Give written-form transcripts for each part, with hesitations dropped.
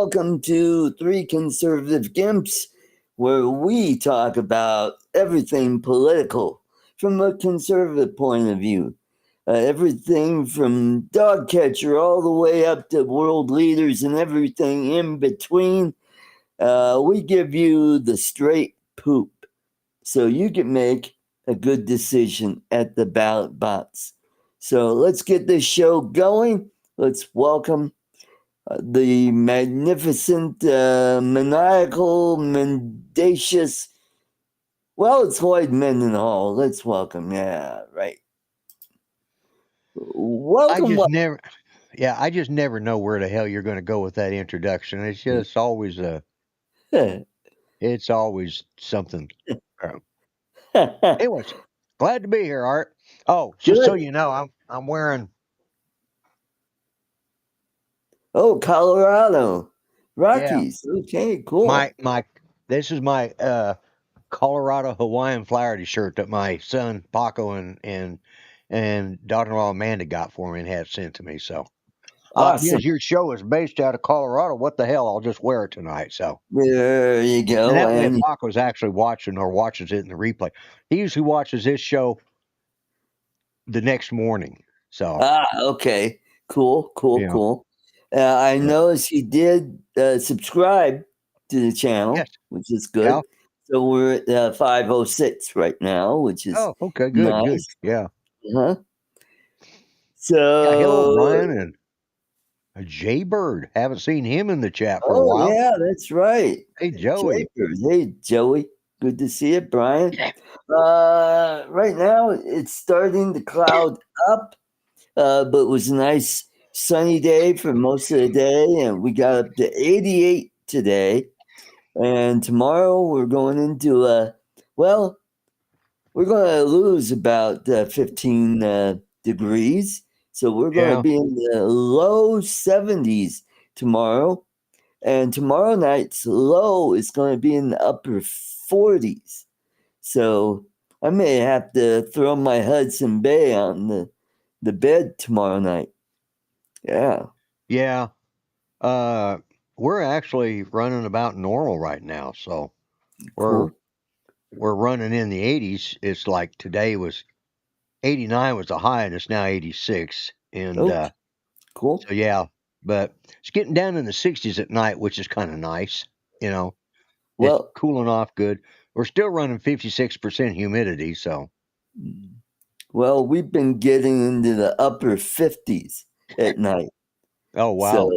welcome to Three Conservative Gimps, where we talk about everything political from a conservative point of view. Everything from dog catcher all the way up to world leaders and everything in between. We give you the straight poop so you can make a good decision at the ballot box. So let's get this show going. Let's welcome the magnificent, maniacal, mendacious. Well, it's Lloyd Mendenhall. Let's welcome. Yeah, right. Welcome. I just never know where the hell you're going to go with that introduction. It's just always it's always something. Anyways, glad to be here, Art. Oh, just so you know, I'm wearing. Oh, Colorado Rockies. Yeah. Okay, cool. This is my Colorado Hawaiian Flaherty shirt that my son Paco and daughter-in-law Amanda got for me and had sent to me. So, awesome. Because your show is based out of Colorado, what the hell? I'll just wear it tonight. So there you go. And that way, Paco's actually watching or watches it in the replay. He usually watches this show the next morning. So okay, cool. I noticed he did subscribe to the channel, yes. which is good. Yeah. So we're at 506 right now, which is okay, good, nice. Good, yeah. So hello, Ryan and a Jaybird. Haven't seen him in the chat for a while. Oh yeah, that's right. Hey Joey. Jaybird. Hey Joey. Good to see you, Brian. Yeah. Right now it's starting to cloud up, but it was a nice sunny day for most of the day, and we got up to 88 today. And tomorrow we're going into we're going to lose about 15 degrees. So we're going to be in the low 70s tomorrow. And tomorrow night's low is going to be in the upper 40s. So I may have to throw my Hudson Bay on the bed tomorrow night. Yeah. Yeah. We're actually running about normal right now. So we're running in the 80s. It's like today was 89 was the high, and it's now 86. And cool. So yeah, but it's getting down in the 60s at night, which is kind of nice. Well, it's cooling off good. We're still running 56% humidity, so. Well, we've been getting into the upper 50s at night. Oh wow!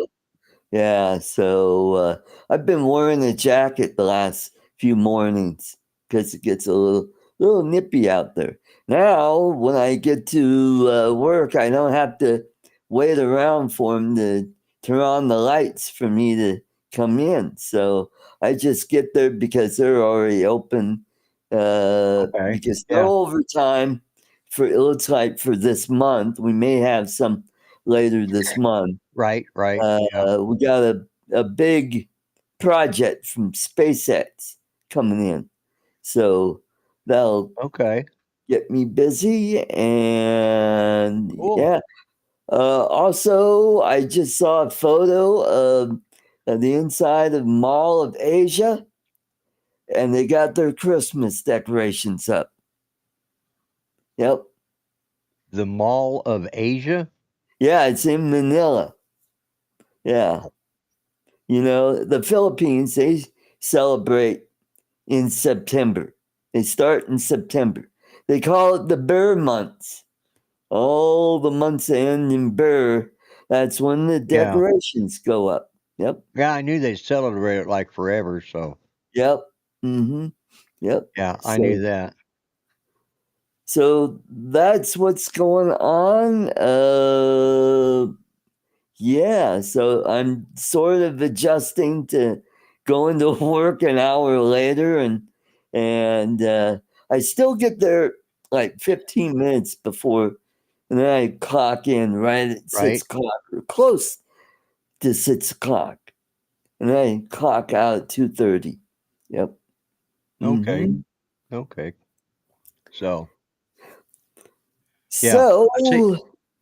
So I've been wearing a jacket the last few mornings because it gets a little nippy out there. Now, when I get to work, I don't have to wait around for them to turn on the lights for me to come in. So I just get there because they're already open. Because no overtime it looks like for this month. We may have some later this month. Right. We got a big project from SpaceX coming in. So that'll get me busy. And yeah. Also, I just saw a photo of the inside of Mall of Asia, and they got their Christmas decorations up. Yep. The Mall of Asia? Yeah, it's in Manila. Yeah. The Philippines, they celebrate in September. They start in September. They call it the bear months. All the months end in bear. That's when the decorations go up. Yep. Yeah, I knew they celebrate it like forever, so. Yep. Mm-hmm. Yep. Yeah, I knew that. So that's what's going on. Yeah, so I'm sort of adjusting to going to work an hour later, and I still get there like 15 minutes before, and then I clock in right at 6 o'clock or close to 6 o'clock, and then I clock out at 2:30. Yep. Okay. Mm-hmm. Okay. So. So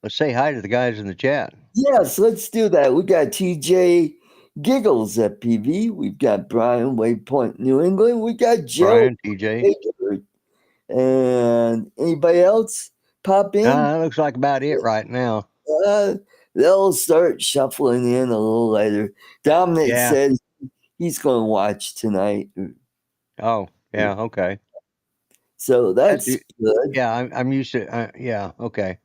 let's say hi to the guys in the chat. Yes, let's do that. We got TJ Giggles at PV. We've got Brian, Waypoint, New England. We got Joe, Brian, TJ. and anybody else pop in? That looks like about it right now. They'll start shuffling in a little later. Dominic Yeah. says he's going to watch tonight. Oh, yeah. Okay. So that's good. Yeah, I'm used to. Yeah. Okay.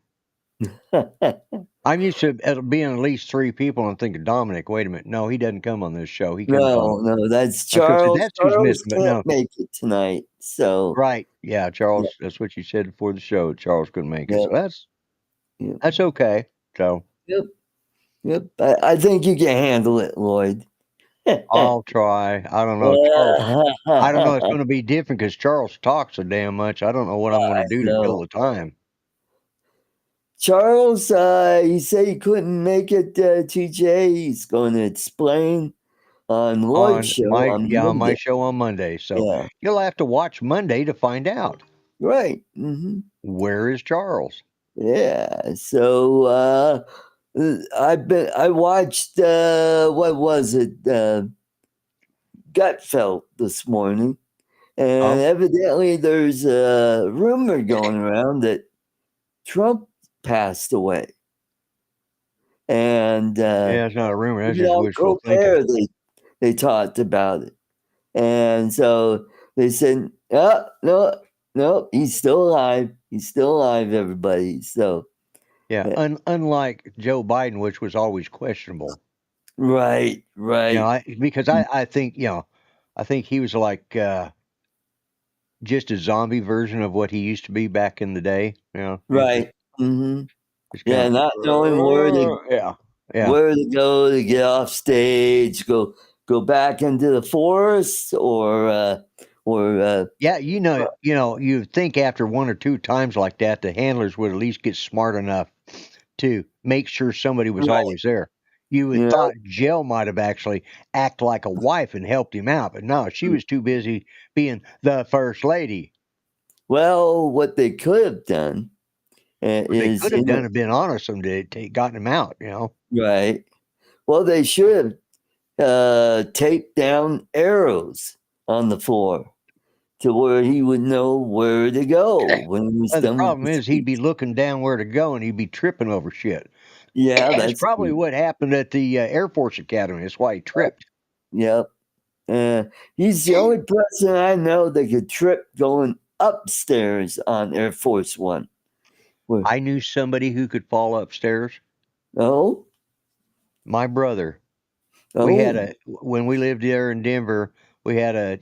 I'm used to it being at least 3 people. And thinking, Dominic, wait a minute. No, he doesn't come on this show. He comes on. No, that's I was gonna say, Charles. that's who's Charles missing, but can't no. make it tonight. So Right. Yeah, Charles. That's what you said before the show. Charles couldn't make it. Yep. So that's okay. So Yep. I think you can handle it, Lloyd. I'll try. I don't know. Charles. I don't know. It's going to be different because Charles talks so damn much. I don't know what I'm going to do to kill the time. Charles, he said he couldn't make it, TJ. He's going to explain on Lloyd's show on Monday. My show on Monday. So you'll have to watch Monday to find out. Right. Mm-hmm. Where is Charles? Yeah. So I watched what was it? Gutfeld this morning. And evidently there's a rumor going around that Trump passed away. And it's not a rumor, that's just wishful thinking. They talked about it. And so they said, no, he's still alive. He's still alive, everybody. So unlike Joe Biden, which was always questionable. Right. Because I think, I think he was like just a zombie version of what he used to be back in the day. Right. Not knowing where to where to go to get off stage, go back into the forest or you think after 1 or 2 times like that, the handlers would at least get smart enough to make sure somebody was always there. You would thought Jill might have actually act like a wife and helped him out, but no, she was too busy being the first lady. Well, what they could have done they could have done been honest and gotten him out, Right. Well, they should have taped down arrows on the floor to where he would know where to go when he was done. The problem is he'd be looking down where to go and he'd be tripping over shit. Yeah, that's probably what happened at the Air Force Academy. That's why he tripped. Yep. He's the only person I know that could trip going upstairs on Air Force One. I knew somebody who could fall upstairs. Oh? My brother. We had when we lived there in Denver, we had a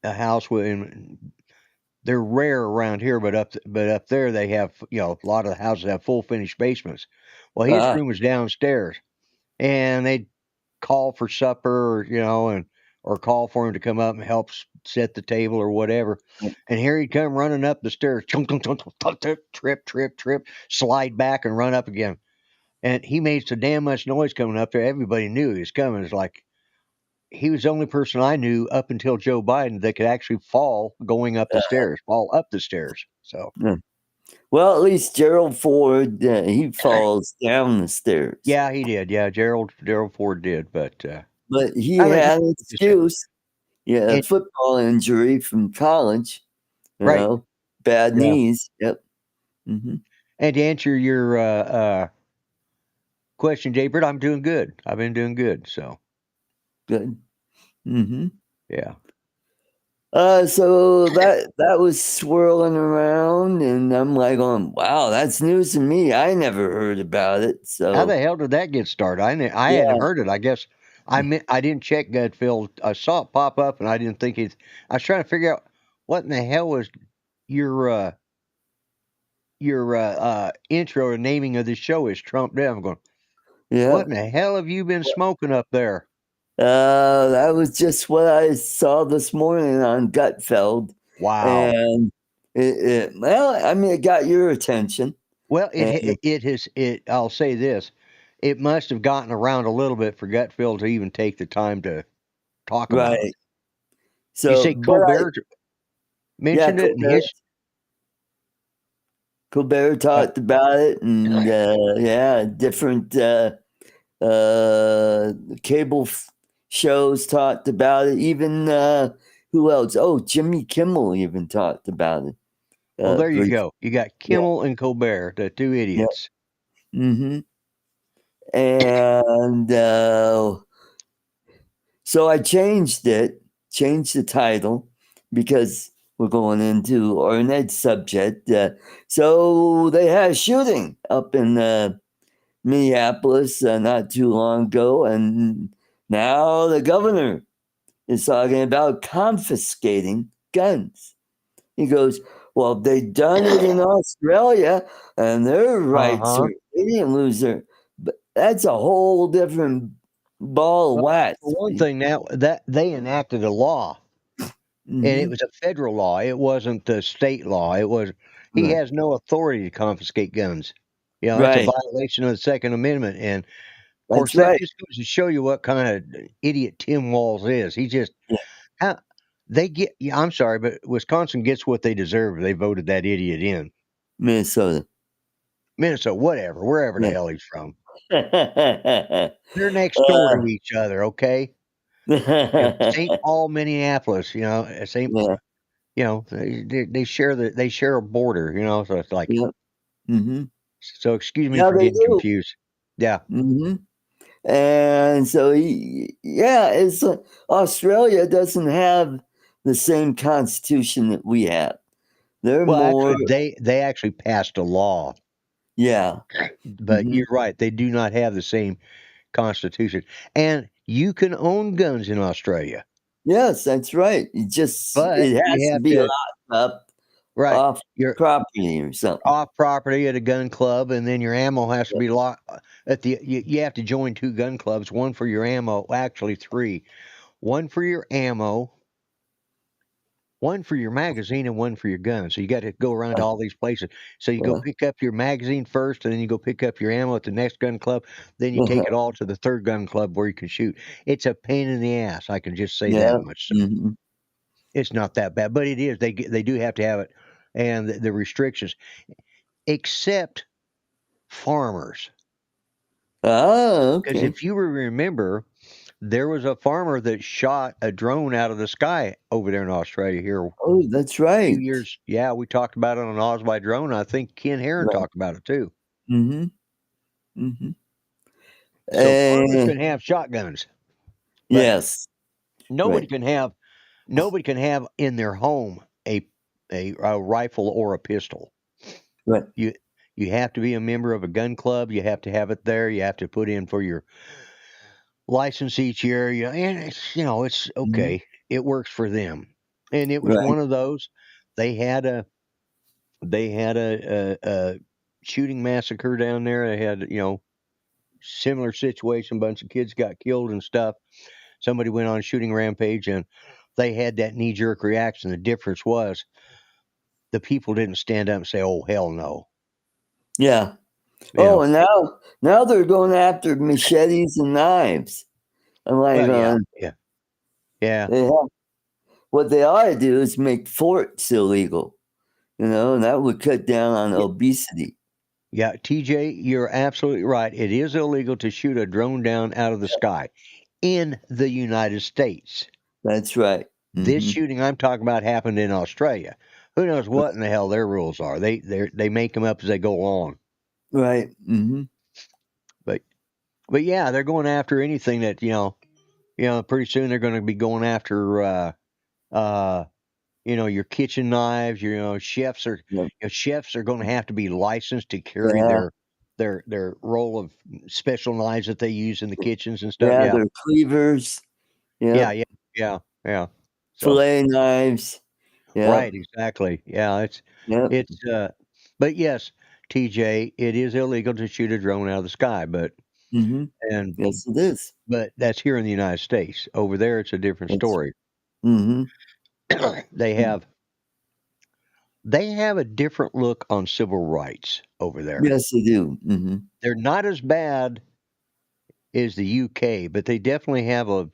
house they're rare around here, but up there they have, a lot of the houses have full finished basements. Well, his room was downstairs, and they'd call for supper, or call for him to come up and help set the table or whatever. And here he'd come running up the stairs, trip, slide back and run up again. And he made so damn much noise coming up there. Everybody knew he was coming. It's like he was the only person I knew up until Joe Biden that could actually fall going up the stairs, fall up the stairs. So, well, at least Gerald Ford, he falls down the stairs. Yeah, he did. Yeah, Gerald Ford did, but he had an excuse. Yeah, a football injury from college. You know, bad knees. Yep. Mm-hmm. And to answer your question, Jaybird, I'm doing good. I've been doing good. So good. Mm-hmm. Yeah. So that was swirling around, and I'm like, going, wow, that's news to me. I never heard about it. So how the hell did that get started? I hadn't heard it. I guess I didn't check Gutfeld. I saw it pop up, and I didn't think it. I was trying to figure out what in the hell was your intro or naming of the show is Trump Down. I'm going, what in the hell have you been smoking up there? That was just what I saw this morning on Gutfeld. Wow. And it got your attention. Well, I'll say this. It must have gotten around a little bit for Gutfeld to even take the time to talk about it. So you say Colbert mentioned it, and Colbert talked about it, and different cable shows talked about it. Even who else? Oh, Jimmy Kimmel even talked about it. Well, there you Brief. go. You got Kimmel and Colbert, the two Yeah. idiots. Mm-hmm. And so I changed the title, because we're going into our next subject. So they had a shooting up in Minneapolis not too long ago, and now the governor is talking about confiscating guns. He goes, well, they done it in Australia, and their rights Uh-huh. are, they didn't lose their, but that's a whole different ball of Well, wax. for one thing, now that they enacted a law, and it Mm-hmm. was a federal law. It wasn't a state law. It was he Right. has no authority to confiscate guns. You know, that's a Right. violation of the Second Amendment. And of That's course, that right. just goes to show you what kind of idiot Tim Walz is. He just Yeah. how they get. Yeah, I'm sorry, but Wisconsin gets what they deserve. They voted that idiot in. Minnesota. Minnesota, whatever, wherever the Yeah. hell he's from. They're next door to each other, okay? You know, St. Paul, Minneapolis. You know, St. Yeah. You know, they share a border. You know, so it's like. Yeah. Mm-hmm. So excuse me Yeah, for they getting do. confused. Yeah. Mm-hmm. And so yeah, it's Australia doesn't have the same constitution that we have. They're Well, more, actually, they actually passed a law, yeah. but Mm-hmm. you're right. They do not have the same constitution, and you can own guns in Australia, Yes, that's right. but It has you to have be to locked up right. off You're property or something. off property at a gun club, and then your ammo has to be locked at the. You have to join two gun clubs, one for your ammo. Actually, three. One for your ammo, one for your magazine, and one for your gun. So you got to go around to all these places. So you go Yeah. pick up your magazine first, and then you go pick up your ammo at the next gun club. Then you Yeah. take it all to the third gun club where you can shoot. It's a pain in the ass. I can just say that Yeah. much. So Mm-hmm. it's not that bad, but it is. They do have to have it, and the restrictions, except farmers. Ah, Because okay. if you remember, there was a farmer that shot a drone out of the sky over there in Australia here Oh, that's few right. years. Yeah, we talked about it on Oz by Drone. I think Ken Herron Right. talked about it too. Mm-hmm. Mm-hmm. So farmers And can have shotguns, but yes. nobody Right. can have nobody can have in their home a rifle or a pistol. Right. You you have to be a member of a gun club. You have to have it there. You have to put in for your license each year. And it's Mm-hmm. okay. It works for them. And it was Right. one of those. They had a a shooting massacre down there. They had similar situation. Bunch of kids got killed and stuff. Somebody went on a shooting rampage, and they had that knee jerk reaction. The difference was the people didn't stand up and say, "Oh hell no." Yeah. You Oh, know. and now they're going after machetes and knives. I'm like, Well, yeah, yeah, yeah, they have, what they ought to do is make forts illegal, and that would cut down on yeah. obesity. Yeah, TJ, you're absolutely right. It is illegal to shoot a drone down out of the sky in the United States. That's right. This Mm-hmm. shooting I'm talking about happened in Australia. Who knows what in the hell their rules are? They make them up as they go along. Right. Mm-hmm. But yeah, they're going after anything that pretty soon they're going to be going after uh your kitchen knives. Yeah. Chefs are going to have to be licensed to carry Yeah. their roll of special knives that they use in the kitchens and stuff. Yeah. Yeah, They're cleavers. yeah, Yep. yeah, yeah, yeah. So Fillet knives. right, Yep. exactly. Yeah, Yep. it's but yes, TJ, it is illegal to shoot a drone out of the sky, Mm-hmm. and Yes, it is. but that's here in the United States. Over there, it's a different That's. story. Mm-hmm. they have they have a different look on civil rights over there. Yes, they do. Mm-hmm. They're not as bad as the UK, but they definitely have a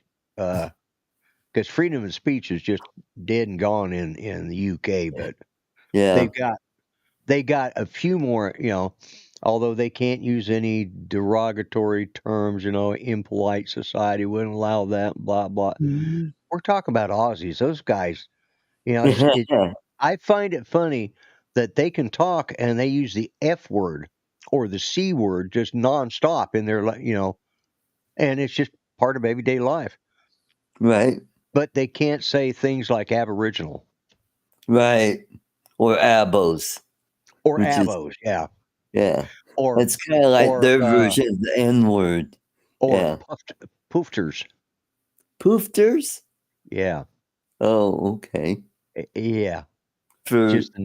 because freedom of speech is just dead and gone in the UK. But Yeah. they've got they got a few more. although they can't use any derogatory terms, impolite society wouldn't allow that, blah, blah. Mhm. We're talking about Aussies. Those guys, I find it funny that they can talk and they use the F word or the C word just nonstop in their, and it's just part of everyday life. Right, But they can't say things like Aboriginal right. Or abos, or which is, abos, yeah, yeah. or That's kind of like or their version of the N word. or Yeah. poofters, Poofters? yeah, Oh, okay. yeah. For Just the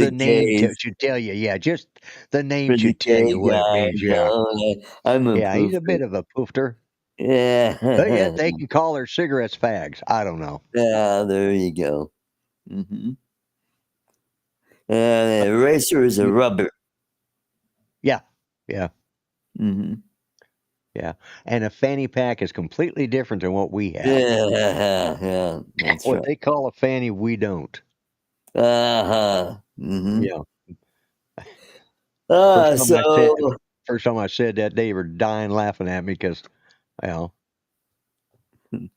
the name gays, should tell you. Yeah, just the name for the should tell gay you what it guys. means. Yeah, I'm a yeah. He's a poofter. bit of a poofter, but Yeah. yet they can call their cigarettes fags. I don't know. Yeah, there you go. Hmm. And an eraser is a You- rubber. Yeah, yeah, Hmm. yeah. And a fanny pack is completely different than what we have. Yeah, yeah, that's What right. they call a fanny, we don't. Uh-huh. Hmm. Yeah. First Uh, time I said, so, first time I said that, they were dying laughing at me because, well,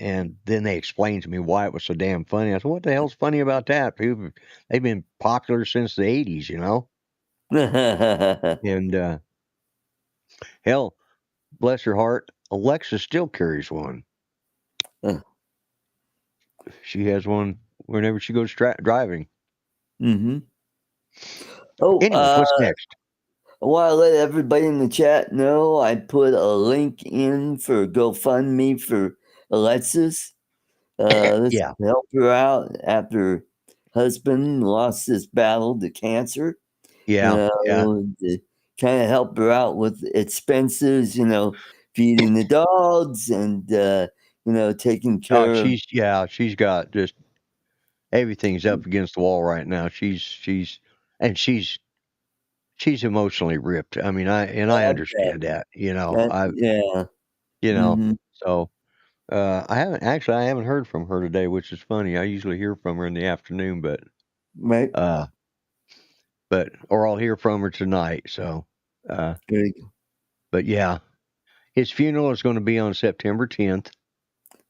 and then they explained to me why it was so damn funny. I said, "What the hell's funny about that? People, they've been popular since the '80s, you know." And hell, bless her heart, Alexa still carries one. She has one whenever she goes driving. hmm. Oh, Anyways, what's next? I want to let everybody in the chat know I put a link in for GoFundMe for Alexis. This Yeah, to help her out after husband lost his battle to cancer. yeah, yeah. To kind of help her out with expenses. Feeding the dogs and taking Oh, care of. she's got just everything's up against the wall right now. And she's emotionally ripped. I mean, I Okay. understand that. Yeah. You know, Hmm. so I haven't heard from her today, which is funny. I usually hear from her in the afternoon, Right. uh, or I'll hear from her tonight. So, uh, There you go. but yeah, his funeral is going to be on September 10th.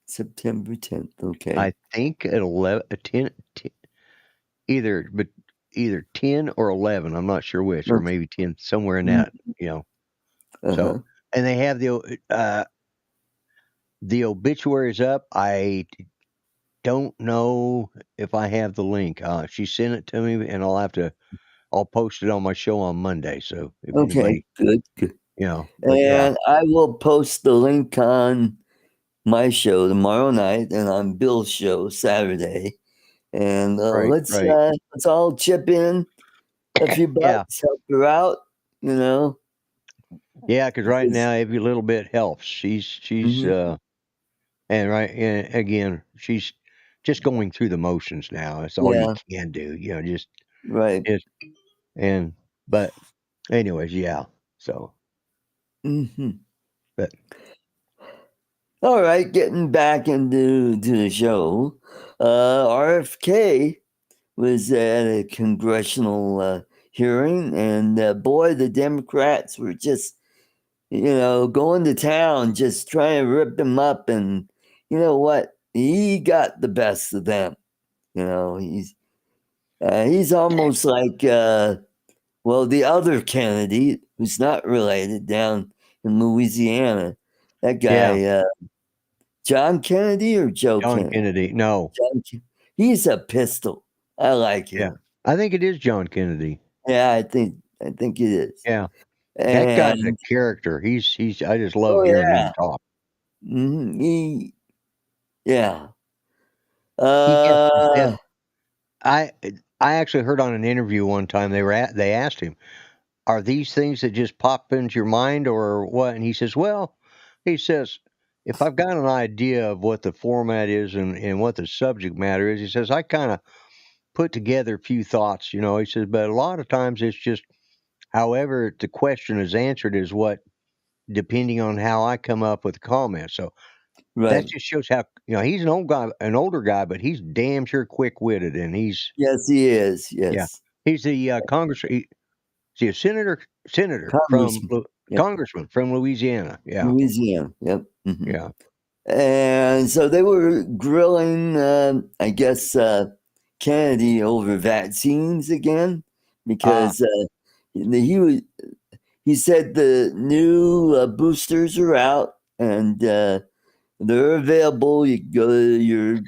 September 10th. Okay. I think at 11, 10, either 10 or 11. I'm not sure which, or Okay. maybe 10, somewhere in Mhm. that, So, Uh-huh. and they have the obituaries up. I don't know if I have the link. She sent it to me, and I'll post it on my show on Monday. So if Okay. anybody, Good. Good. but yeah, And I will post the link on my show tomorrow night and on Bill's show Saturday. And right, right, let's all chip in a few yeah, bucks, help her out. You know. yeah. Because right Because, now, every little bit helps. She's mhm, and right, and again, she's just going through the motions now. That's all you yeah. can do. Right. Just and but anyways, yeah. So, Hmm. but All right. Getting back into the show. RFK was at a congressional hearing, and boy, the Democrats were just, going to town, just trying to rip him up. And you know what? He got the best of them. He's almost like, the other Kennedy, who's not related, down in Louisiana. That yeah, guy, John Kennedy or Joe John Kennedy? Kennedy. No, He's a pistol. I like yeah, him. I think it is John Kennedy. Yeah, I think it is. Yeah, that guy's a And character. He's. I just love oh hearing him yeah, talk. he yeah. He gets the Uh, best. I I actually heard on an interview one time they asked him, "Are these things that just pop into your mind or what?" And he says, "Well," he says, "if I've got an idea of what the format is and what the subject matter is," he says, "I kind of put together a few thoughts, He says, "But a lot of times it's just however the question is answered is what depending on how I come up with the comment." So that right. just shows how he's an older guy, but he's damn sure quick witted, and he's Yes, he is. yeah, Yes. he's the Congress. see, a senator from Congressman. Yep. congressman from Louisiana. Yeah, Louisiana. Yep. Hmm. yeah. And so they were grilling, I guess, Kennedy over vaccines again Ah, because he said the new boosters are out and they're available. You go to your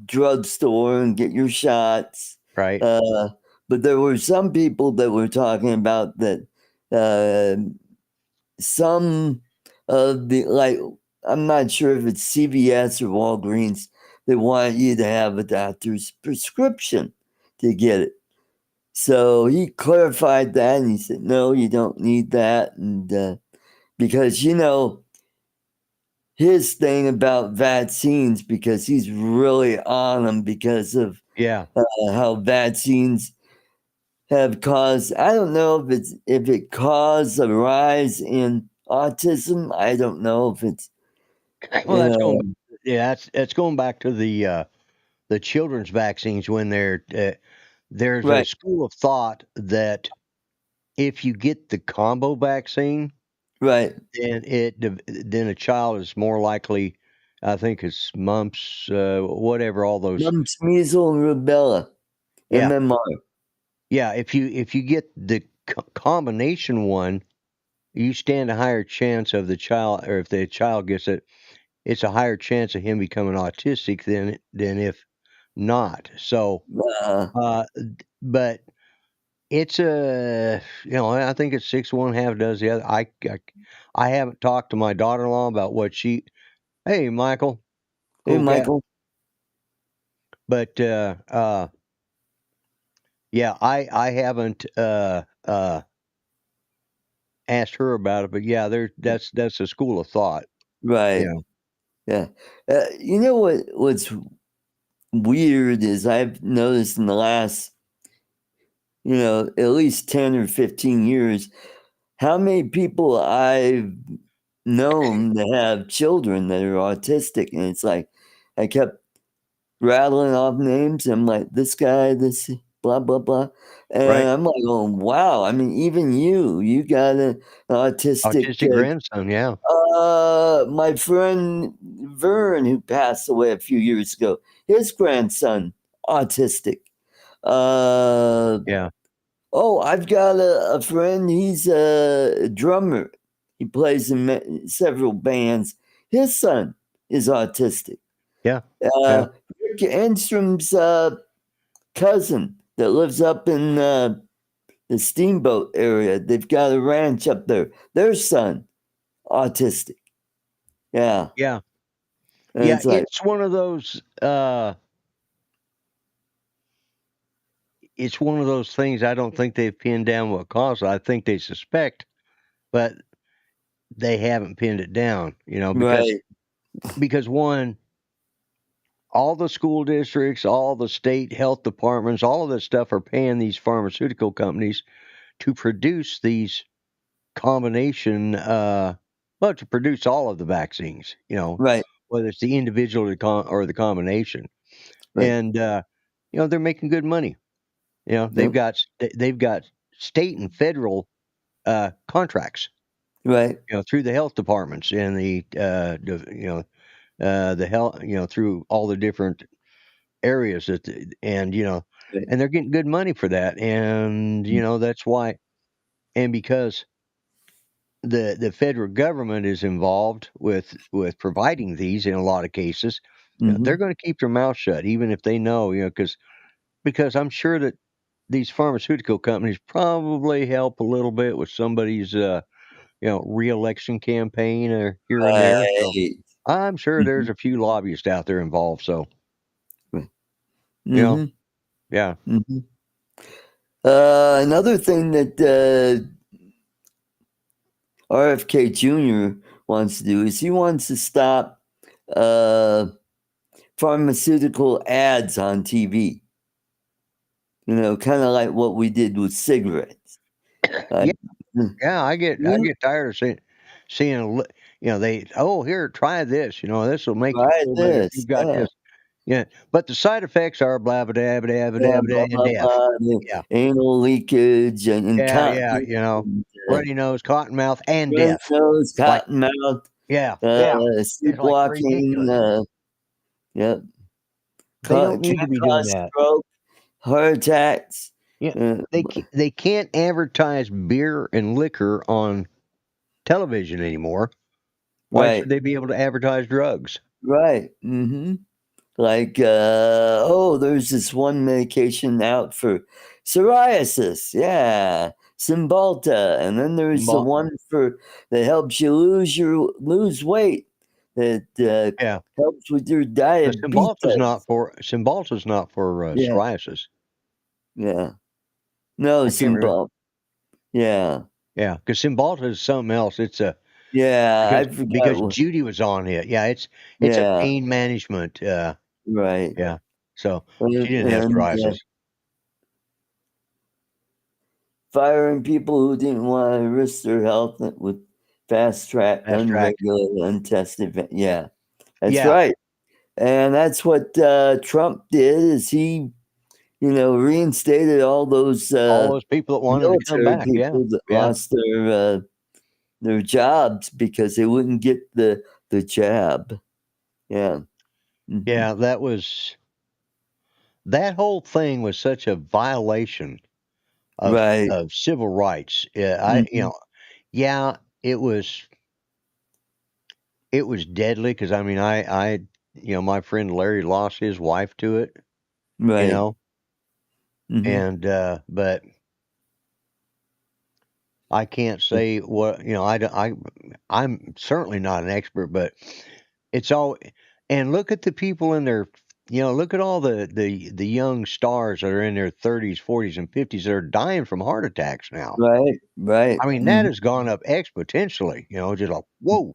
drugstore and get your shots. right. Uh, but there were some people that were talking about that uh, some of the like I'm not sure if it's CVS or Walgreens. They want you to have a doctor's prescription to get it. So he clarified that and he said, no, you don't need that. And because, his thing about vaccines, because he's really on them because of Yeah. how vaccines have caused, I don't know if it caused a rise in autism. I don't know if it's, Well, you that's going. know, Yeah, that's going back to the children's vaccines when there's a right, school of thought that if you get the combo vaccine, right. then a child is more likely. I think it's mumps, whatever, all those. Mumps, measles, and rubella, Yeah, MMR. yeah. If you get the combination one, you stand a higher chance of the child, or if the child gets it, it's a higher chance of him becoming autistic than if not. So, Uh, but it's I think it's 6 of one, half does the other. I haven't talked to my daughter-in-law about what she. Hey, Michael, hey, cool cat. Michael. But yeah, I haven't asked her about it. But yeah, that's a school of thought. Right. Yeah, Yeah. You know what's weird is I've noticed in the last, at least 10 or 15 years, how many people I've known that have children that are autistic. And it's like, I kept rattling off names. I'm like, this guy, this blah, blah, blah. And right. I'm like, oh, wow. I mean, even you got an autistic. Autistic grandson. Yeah, My friend Vern, who passed away a few years ago, his grandson, autistic. Uh, yeah, oh, I've got a friend. He's a drummer. He plays in several bands. His son is autistic. yeah, yeah, Uh, Rick Enstrom's cousin that lives up in the Steamboat area. They've got a ranch up there. Their son, autistic. Yeah. yeah, And yeah. it's like, It's one of those. It's one of those things. I don't think they've pinned down what caused it. I think they suspect, but they haven't pinned it down. Because right, one, all the school districts, all the state health departments, all of this stuff are paying these pharmaceutical companies to produce these combination, to produce all of the vaccines, right, whether it's the individual or the combination. right. And, they're making good money. Yep, They've got state and federal contracts, right, through the health departments and the health, through all the different areas right. and they're getting good money for that. And, that's why, and because the federal government is involved with providing these in a lot of cases, they're Mm-hmm. going to keep their mouth shut, even if they know, because I'm sure that these pharmaceutical companies probably help a little bit with somebody's, reelection campaign or here and there. So Right. I'm sure Mm-hmm. there's a few lobbyists out there involved. So, Right. you know, Mm-hmm. yeah. Mm-hmm. Another thing that RFK Jr. wants to do is he wants to stop uh, pharmaceutical ads on TV. Kind of like what we did with cigarettes. Yeah, Like, yeah, I yeah, get tired of seeing, they, oh, here, try this, this will make you try feel better if this. you've got Yeah. this. Yeah, but the side effects are blah blah blah blah blah Yeah, blah blah, and blah, death. blah, Yeah, anal leakage and yeah, incontinence you know, and, runny nose, cotton mouth, and runny death. nose, Like, cotton mouth, yeah, yeah, it's like sleepwalking, ridiculous. yep, They don't need to can be doing cause that. stroke, heart attacks. Yeah, Uh, they can't advertise beer and liquor on television anymore. Why right, should they be able to advertise drugs? right. Like, there's this one medication out for psoriasis. Yeah, Cymbalta, and then there's the But one for that helps you lose weight. That yeah, helps with your the diabetes. Cymbalta's not for Yeah, psoriasis. yeah. No, I can't remember. Cymbalta. Yeah, Yeah, because Cymbalta is something else. It's a yeah. I forgot. because Judy was on it. Yeah, it's a Yeah, pain management. right. Yeah, so she And, didn't have psoriasis. firing people who didn't want to risk their health with fast track, Fast track. unregulated, untested. Yeah, that's Yeah, right. And that's what Trump did. Is he, reinstated all those all those people that wanted to come military back. Yeah, people that yeah, lost their jobs because they wouldn't get the jab. Yeah. Hmm. yeah. That whole thing was such a violation Right. of civil rights. Hmm. Yeah, it was deadly because I mean, my friend Larry lost his wife to it, you Right. know, Hmm. and but I can't say what I'm certainly not an expert, but it's all and look at the people in their look at all the young stars that are in their 30s, 40s, and 50s that are dying from heart attacks now. Right. Right. I mean, that Hmm. has gone up exponentially, just like whoa.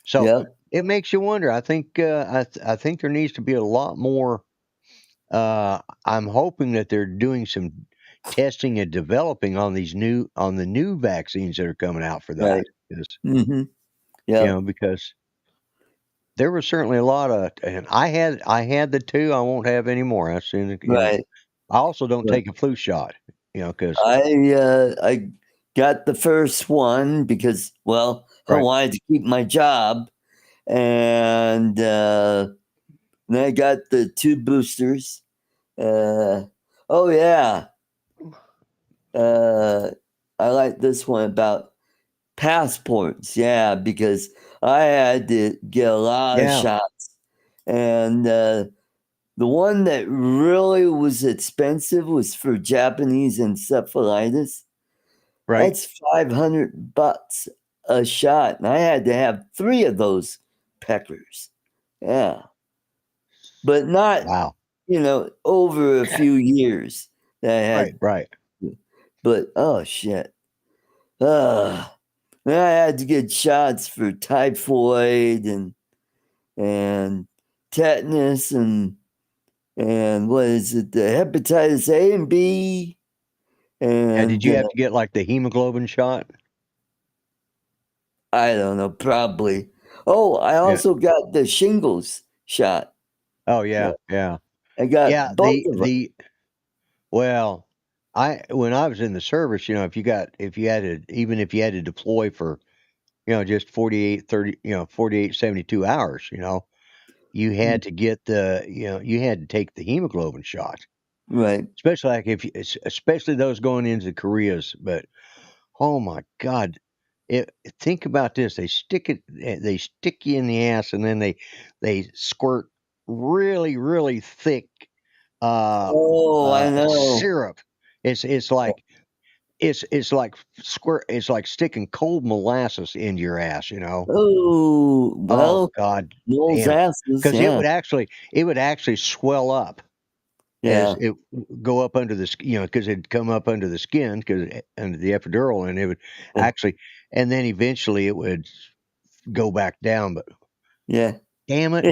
So Yep. it makes you wonder. I think there needs to be a lot more. I'm hoping that they're doing some testing and developing on the new vaccines that are coming out for that. Right. Hmm. Yep. Because there was certainly a lot of, and I had the two. I won't have any more. I soon, Right. I also don't Right. take a flu shot. Because I got the first one because, well, I right, wanted to keep my job, and then I got the two boosters. Uh, oh yeah, uh, I like this one about passports. Yeah, because I had to get a lot of yeah, shots, and the one that really was expensive was for Japanese encephalitis. right, That's $500 a shot, and I had to have 3 of those peckers. Yeah, but not, wow, over a few years that I right, had right. but, oh, shit. Ugh. Then I had to get shots for typhoid and tetanus and what is it? The hepatitis A and B, Yeah, did and, you have to get like the hemoglobin shot? I don't know, probably. Oh, I Yeah. also got the shingles shot. Oh Yeah, yeah, yeah, I got yeah. both of them. Well, I when I was in the service, if you had to deploy for just 48, 30, 48, 72 hours, you Mm, had to get you had to take the hemoglobin shot, right. especially like especially those going into Koreas. But oh my God, think about this: they stick you in the ass, and then they squirt really, really thick Oh, I know. syrup. It's like it's like sticking cold molasses into your ass. Oh, Oh well, God Noel's damn. asses, Because yeah, it would actually swell up as yeah, it go up under because it'd come up under the skin, because under the epidural, and it would yeah, actually, and then eventually it would go back down. But yeah. damn it,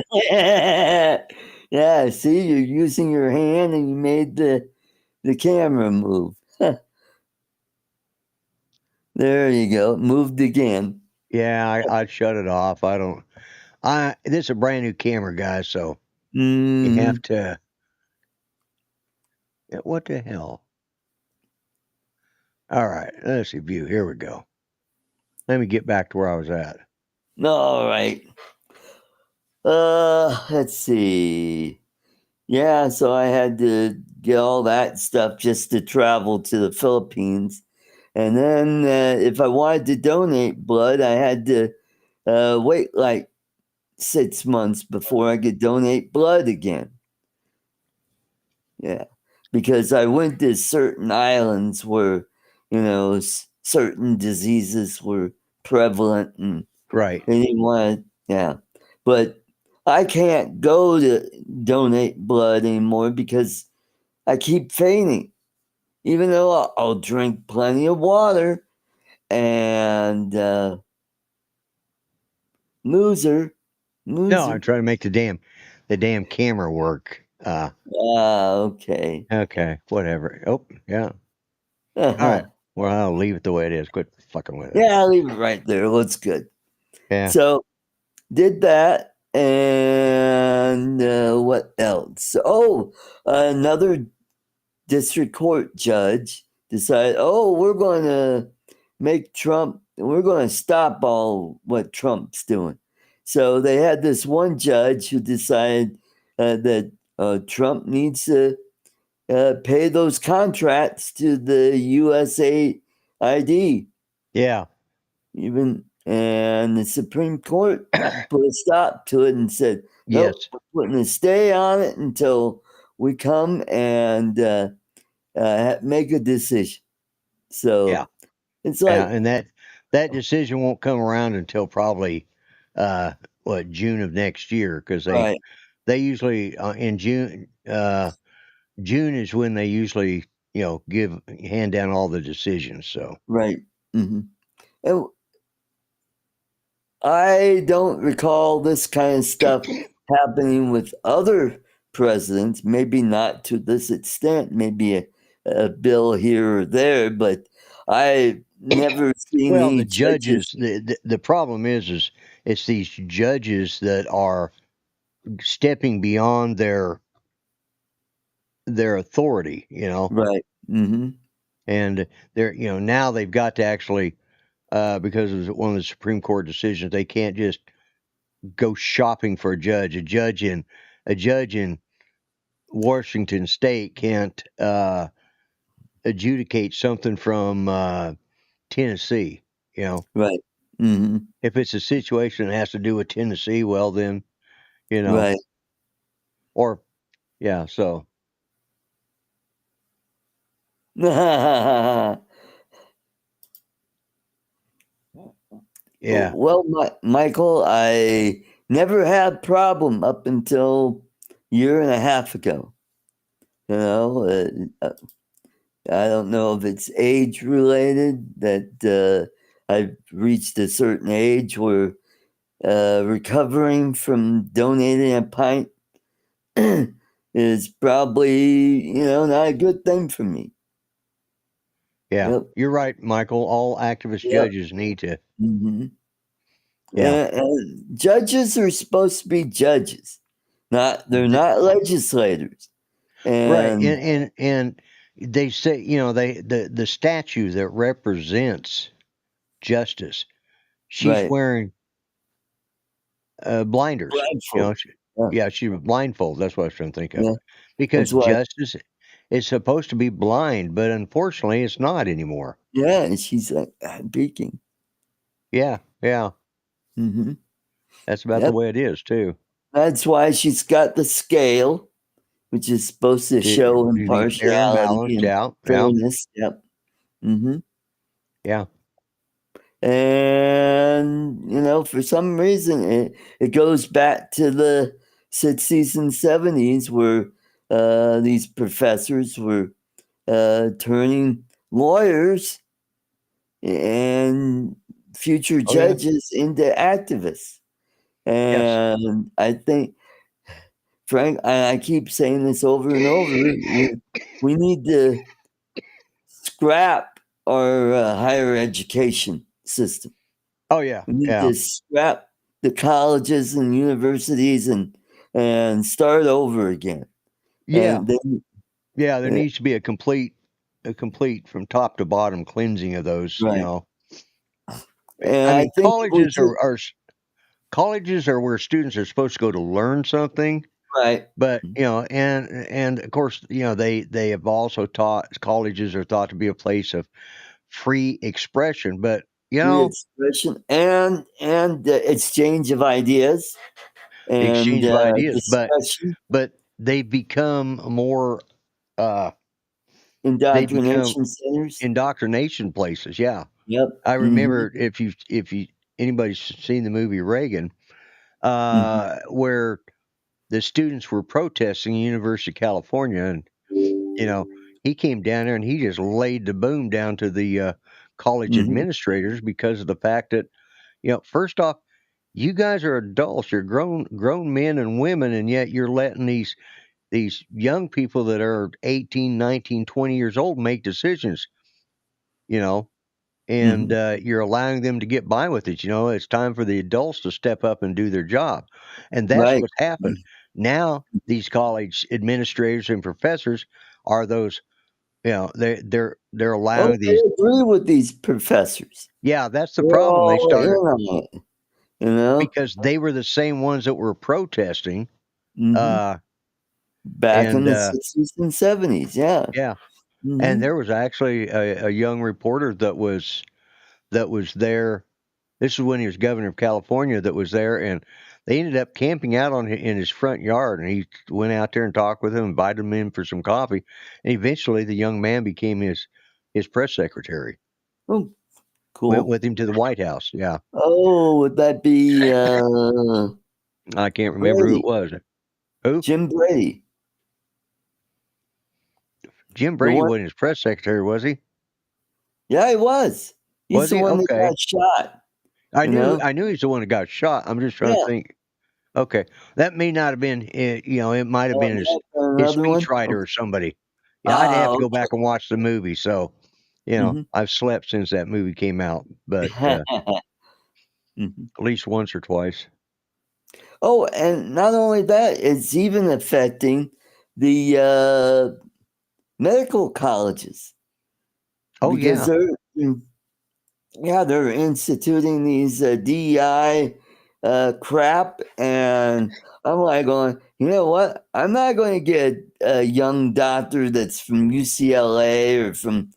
Yeah, see, you're using your hand and you made the camera move. There you go, moved again. yeah, I'd shut it off. I don't. This is a brand new camera, guys, so You Mm, have to. What the hell? All right, let's see view. Here we go. Let me get back to where I was at. all right. Let's see. Yeah, so I had to get all that stuff just to travel to the Philippines. And then if I wanted to donate blood, I had to wait like 6 months before I could donate blood again. Yeah, because I went to certain islands where, certain diseases were prevalent and Right. they didn't want to, yeah. But I can't go to donate blood anymore because I keep fainting, even though I'll drink plenty of water and loser, No, I'm loser. trying to make the damn camera work. Okay. Okay, whatever. Oh, yeah. All right. Uh-huh. Well, I'll leave it the way it is. Quit fucking with it. Yeah, I'll leave it right there. Looks good. Yeah. So did that, and what else? Oh, another district court judge decided, oh, we're going to stop all what Trump's doing. So they had this one judge who decided that Trump needs to pay those contracts to the USAID, Yeah. and the Supreme Court put a stop to it and said, nope, Yes. we're putting a stay on it until we come and make a decision. Yeah. So it's Yeah. like, And that decision won't come around until probably June of next year, because right, they usually in June is when they usually hand down all the decisions. So right. And I don't recall this kind of stuff happening with other presidents, maybe not to this extent, maybe a bill here or there, but I never seen well, any the judges. judges, the problem is it's these judges that are stepping beyond their authority, Right. and they're now they've got to actually because of one of the Supreme Court decisions, they can't just go shopping for a judge. A judge in Washington State can't adjudicate something from Tennessee. Right. hmm If it's a situation that has to do with Tennessee, well then, you know, Right. or yeah. So yeah, Well, Michael, I never had problem up until year and a half ago. You know, I don't know if it's age related that I've reached a certain age where recovering from donating a pint is probably not a good thing for me. yeah. Yep. You're right, Michael. All activist Yep. judges need to. hmm Yeah. And judges are supposed to be judges. They're not legislators. Right, And and they say the statue that represents justice. She's right, wearing blinders. blindfold. Yeah, Yeah, she was blindfold. That's what I was trying to think of. yeah. Because That's why. justice is supposed to be blind, but unfortunately, it's not anymore. Yeah, and she's like peeking. Yeah, yeah, hmm that's about the Yep. way it is too. That's why she's got the scale, which is supposed to show To be fair and impartiality balanced. and Yeah, yeah, fairness. Yep. hmm yeah. And for some reason, it goes back to the 60s and 70s where these professors were turning lawyers and future Oh yeah. judges into activists. Yes. And I think, Frank, I keep saying this over and over, we need to scrap our higher education system. Oh yeah. We need Yeah. to scrap the colleges and universities and and start over again. Yeah, And then, yeah. There needs to be a complete from top to bottom cleansing of those. You right. know, And I I mean, think if we just, colleges are where students are supposed to go to learn something. right, But and of course, they have also taught colleges are thought to be a place of free expression. But free expression and exchange of ideas and exchange of ideas, discussion, but they become more uh they become indoctrination centers. indoctrination places. Yeah, Yep. I Mm-hmm. remember if you anybody's seen the movie Reagan, Mm-hmm. where the students were protesting in University of California, and you know he came down there and he just laid the boom down to the college Mm-hmm. administrators because of the fact that first off, you guys are adults, you're grown men and women, and yet you're letting these young people that are 18, 19, 20 years old make decisions, you know, and Mm-hmm. you're allowing them to get by with it. It's time for the adults to step up and do their job. And that's Right. what's happened. Now, these college administrators and professors are those, they're Oh, allowing they these. agree with these professors. Yeah, that's the They're problem. They all in started on it, you know? because they were the same ones that were protesting. Mm-hmm. Uh, Back in and the 60s and 70s, yeah. yeah, and Mm-hmm. there was actually a young reporter that was there. This is when he was governor of California. That was there, and they ended up camping out in his front yard. And he went out there and talked with him, invited him in for some coffee, and eventually the young man became his press secretary. Oh, Went cool. with him to the White House. Yeah, Oh, would that be I can't remember who it Brady? was. Who? Jim Brady. Jim The Brady one, wasn't his press secretary, was he? yeah, he was. He's Was the he? one that Okay, got shot, I you knew know? I knew he's the one that got shot. I'm just trying to Yeah. think. Okay, that may not have been. It might have been Is that his another one? speechwriter Okay. or somebody. Yeah, I'd have to Oh, go back and watch the movie. So, okay. I've slept since that movie came out, but Mhm. at least once or twice. Oh, and not only that, it's even affecting the medical colleges Oh because yeah, they're instituting these DEI crap, and I'm like going, you know what? I'm not going to get a young doctor that's from UCLA or from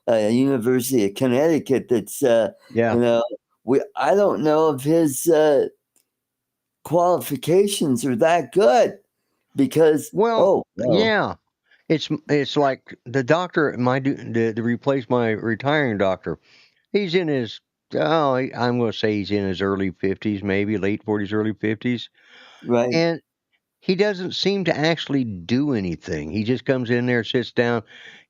University of Connecticut that's yeah. you know I don't know if his qualifications are that good because Well, oh well, yeah. It's like the doctor, to replace my retiring doctor. He's in his I'm going to say he's in his early 50s, maybe late 40s, early 50s, right. and he doesn't seem to actually do anything. He just comes in there, sits down.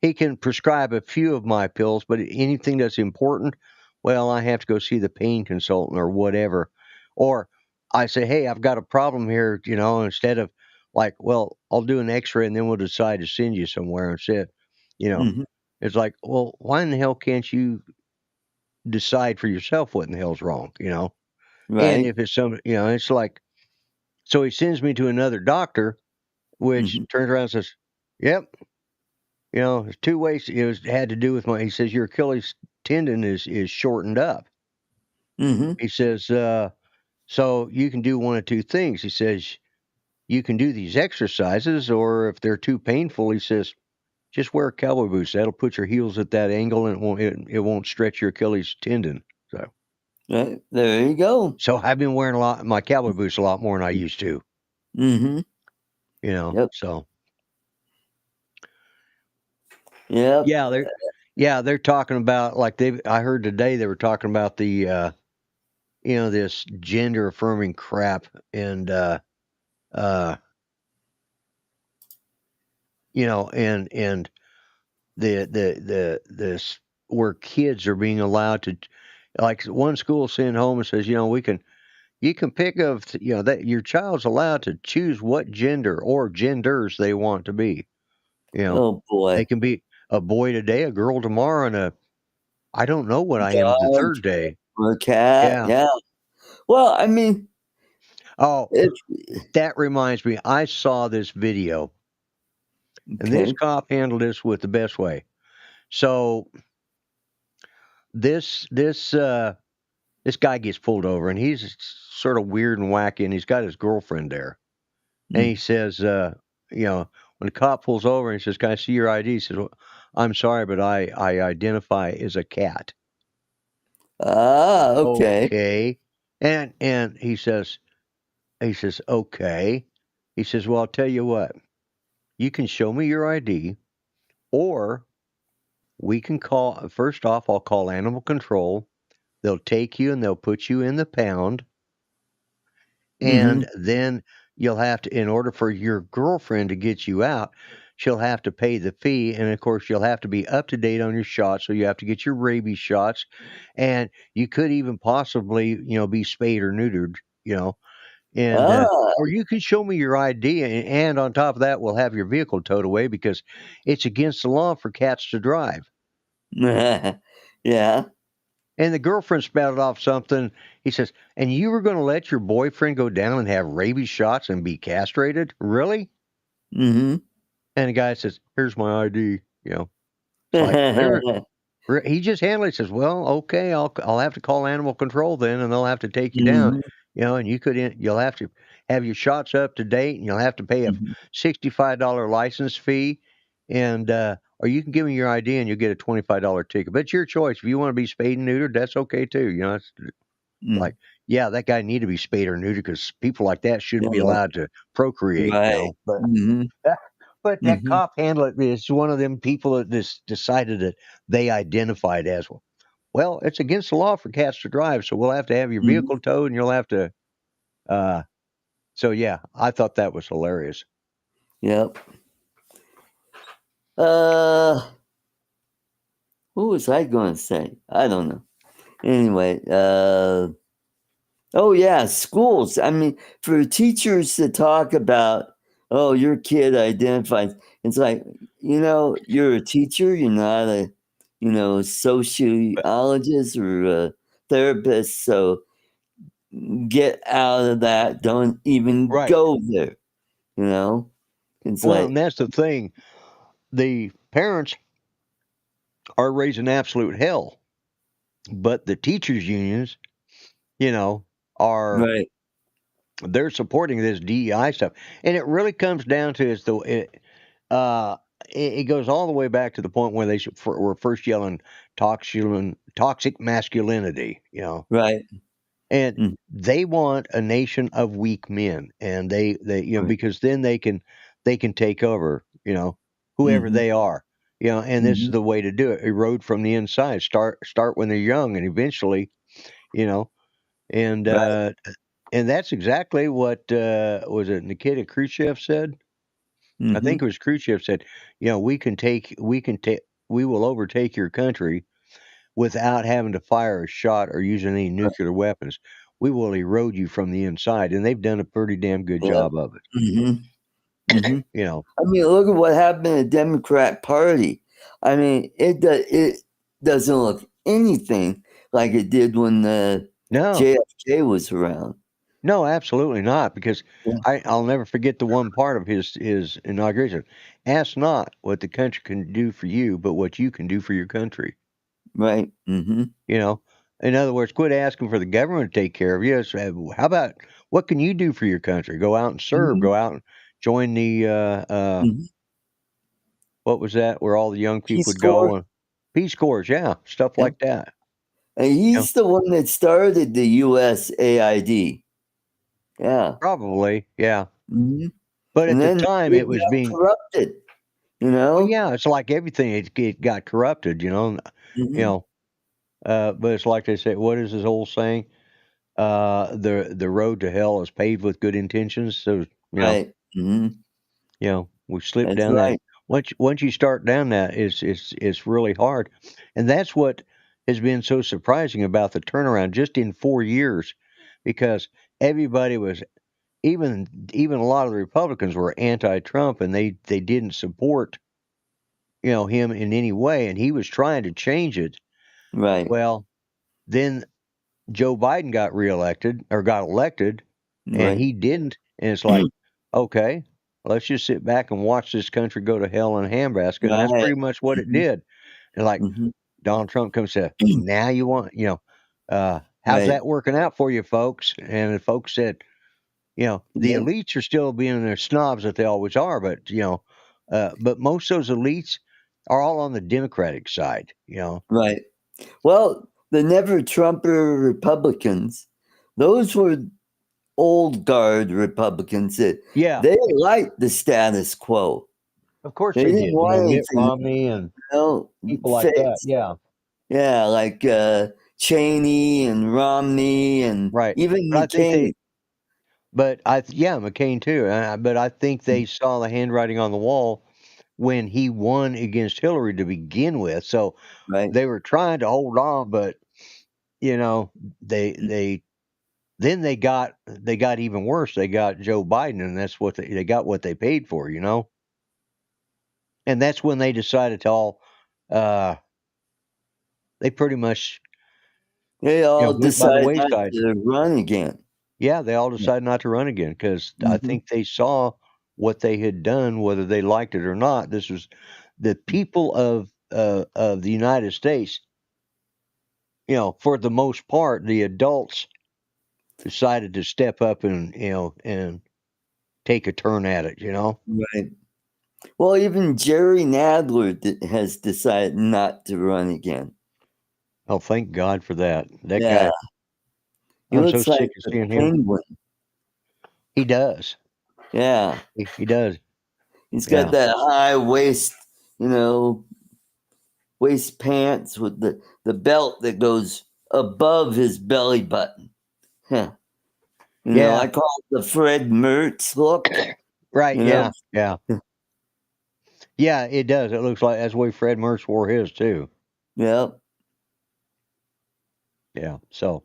He can prescribe a few of my pills, but anything that's important, well, I have to go see the pain consultant or whatever. Or I say, hey, I've got a problem here, instead of like, well, I'll do an x ray and then we'll decide to send you somewhere instead. You know, Hmm. it's like, well, why in the hell can't you decide for yourself what in the hell's wrong, And Right. if it's it's like, so he sends me to another doctor, which Hmm. turns around and says, "Yep, there's two ways. It had to do with my." He says your Achilles tendon is shortened up. Hmm. He says, "So you can do one of two things." He says you can do these exercises, or if they're too painful, he says just wear cowboy boots. That'll put your heels at that angle, and it won't stretch your Achilles tendon. So Right. There you go. so I've been wearing my cowboy boots a lot more than I used to. Hmm. Yep. So Yep. yeah, they're talking about like I heard today they were talking about the this gender affirming crap and uh and the this where kids are being allowed to, like one school sent home and says, you can pick of that your child's allowed to choose what gender or genders they want to be. you know Oh they boy. can be a boy today, a girl tomorrow, and I don't know what I am the Dog third day. or cat. Yeah. Yeah. Well, I mean, Oh, If that reminds me. I saw this video, and this okay. cop handled this with the best way. So this guy gets pulled over, and he's sort of weird and wacky, and he's got his girlfriend there, and he Mm. says, you know, when the cop pulls over, and he says, "Can I see your ID?" He says, well, "I'm sorry, but I identify as a cat." Ah, okay. Okay, and he says, okay. He says, "Well, I'll tell you what. You can show me your ID, or we can call. First off, I'll call animal control. They'll take you and they'll put you in the pound, Mm-hmm. and then you'll have to, in order for your girlfriend to get you out, she'll have to pay the fee, and of course you'll have to be up to date on your shots, so you have to get your rabies shots, and you could even possibly, be spayed or neutered, and Ah, or you can show me your ID, and on top of that, we'll have your vehicle towed away because it's against the law for cats to drive." yeah. And the girlfriend spouted off something. He says, "And you were going to let your boyfriend go down and have rabies shots and be castrated? Really?" Mm-hmm. And the guy says, "Here's my ID." It's like, he just handled it. Says, "Well, okay, I'll have to call animal control then, and they'll have to take you down. Mm-hmm. And you'll have to have your shots up to date, and you'll have to pay a Mm-hmm. $65 license fee, and or you can give me your ID and you'll get a $25 ticket. But it's your choice. If you want to be spayed and neutered, that's okay too. It's Mm. like, yeah, that guy need to be spayed or neutered because people like that shouldn't be Yeah. allowed to procreate. Right. But Mm-hmm. but that Mm-hmm. cop handler is one of them people that just decided that they identified as well. Well, it's against the law for cats to drive, so we'll have to have your Mm-hmm. vehicle towed, and you'll have to. Uh, so yeah, I thought that was hilarious. Yep. Uh, what was I going to say? I don't know. Anyway, oh yeah, schools. I mean, for teachers to talk about, oh, your kid identifies. It's like, you're a teacher. You're not a, But, sociologist or a therapist. So get out of that. Don't even right. go there. You know, it's Well, like, and that's the thing. The parents are raising absolute hell, but the teachers' unions, you know, are right, they're supporting this DEI stuff, and it really comes down to uh, it goes all the way back to the point where were first yelling toxic masculinity, right, and mm, they want a nation of weak men, and they right, because then they can take over, whoever mm-hmm, they are, and this is mm-hmm, the way to do it: erode from the inside, start when they're young, and eventually, you know, and right, that's exactly what was it Nikita Khrushchev said. I mm-hmm, think it was Khrushchev said, we will overtake your country without having to fire a shot or using any right, nuclear weapons. We will erode you from the inside, and they've done a pretty damn good yep, job of mm-hmm, mm-hmm. it. I mean, look at what happened in the Democrat Party. I mean, it doesn't look anything like it did when No, JFK was around. no, absolutely not. Because Yeah, I'll never forget the one part of his inauguration. Ask not what the country can do for you, but what you can do for your country. right. Mm-hmm. You know, in other words, quit asking for the government to take care of you. How about what can you do for your country? Go out and serve. Mm-hmm. Go out and join the Mm-hmm. what was that? Where all the young people Peace would Corps. go and Peace Corps, yeah, stuff Yeah. like that. And You know, he's the one that started the USAID. Yeah. probably, yeah. Mm-hmm. But at And the then time, it it was got being corrupted, you well, know? yeah. It's like everything; it got corrupted. You Mm-hmm. know. But it's like they say. What is this old saying? The road to hell is paved with good intentions. So Right. Mm-hmm. we slip That's down that. right. Once you start down that, it's really hard, and that's what has been so surprising about the turnaround just in 4 years, because everybody was even a lot of the Republicans were anti-Trump, and they didn't support him in any way, and he was trying to change it. Right. Well, then Joe Biden got reelected or got elected, and Right. he didn't. And it's like, okay, let's just sit back and watch this country go to hell in a handbasket. And that's Right. pretty much what it Mhm. did. And like Mhm. Donald Trump comes and said, now you want, how's Right. that working out for you folks? And the folks said, the Yeah. elites are still being their snobs that they always are, but most of those elites are all on the Democratic side, Right. Well, the never Trumper Republicans, those were old guard Republicans that Yeah, they liked the status quo. of course They they didn't did. want Mitt anything, Romney and people like that. fixed. Yeah, Yeah, like Cheney and Romney and right. even But I think McCain. McCain too. But I think they saw the handwriting on the wall when he won against Hillary to begin with. So Right. they were trying to hold on, but you know, they then they got even worse. They got Joe Biden, and that's what they got what they paid for, And that's when they decided to all uh they pretty much They all went by the decide not wayside. to run again. Yeah, they all decided not to run again because I Hmm. think they saw what they had done, whether they liked it or not. This was the people of the United States. For the most part, the adults decided to step up and take a turn at it. Right. Well, even Jerry Nadler has decided not to run again. Oh, thank God for that. That Yeah, guy, he I'm so looks like sick of the seeing him. penguin. He does. Yeah, He does. he's got Yeah. that high waist, you know, waist pants with the belt that goes above his belly button. Huh. Yeah. I call it the Fred Mertz look. Right. You know, Yeah. Yeah. Yeah. It does. It looks like that's the way Fred Mertz wore his too. yeah. Yeah. So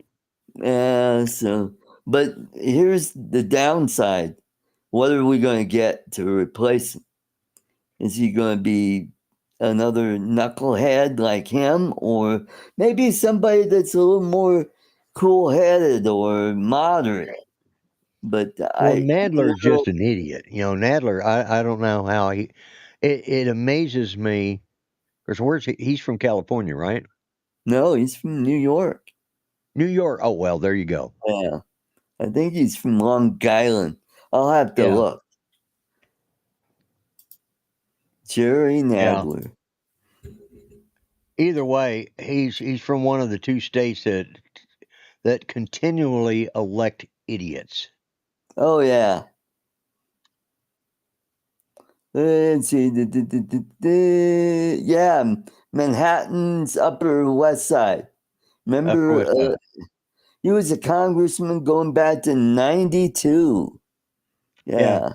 Yeah, so, but here's the downside. What are we going to get to replace him? Is he going to be another knucklehead like him, or maybe somebody that's a little more cool-headed or moderate? But well, Nadler's just an idiot. Nadler. I don't know how he. It amazes me because where's he? He's from California, right? no, he's from New York. New York. Oh well, there you go. Yeah, I think he's from Long Island. I'll have to Yeah. look. Jerry Yeah. Nadler. Either way, he's from one of the two states that continually elect idiots. Oh yeah. Let's see. Yeah, Manhattan's Upper West Side. Upper Remember, West Side. he was a congressman going back to 92. Yeah.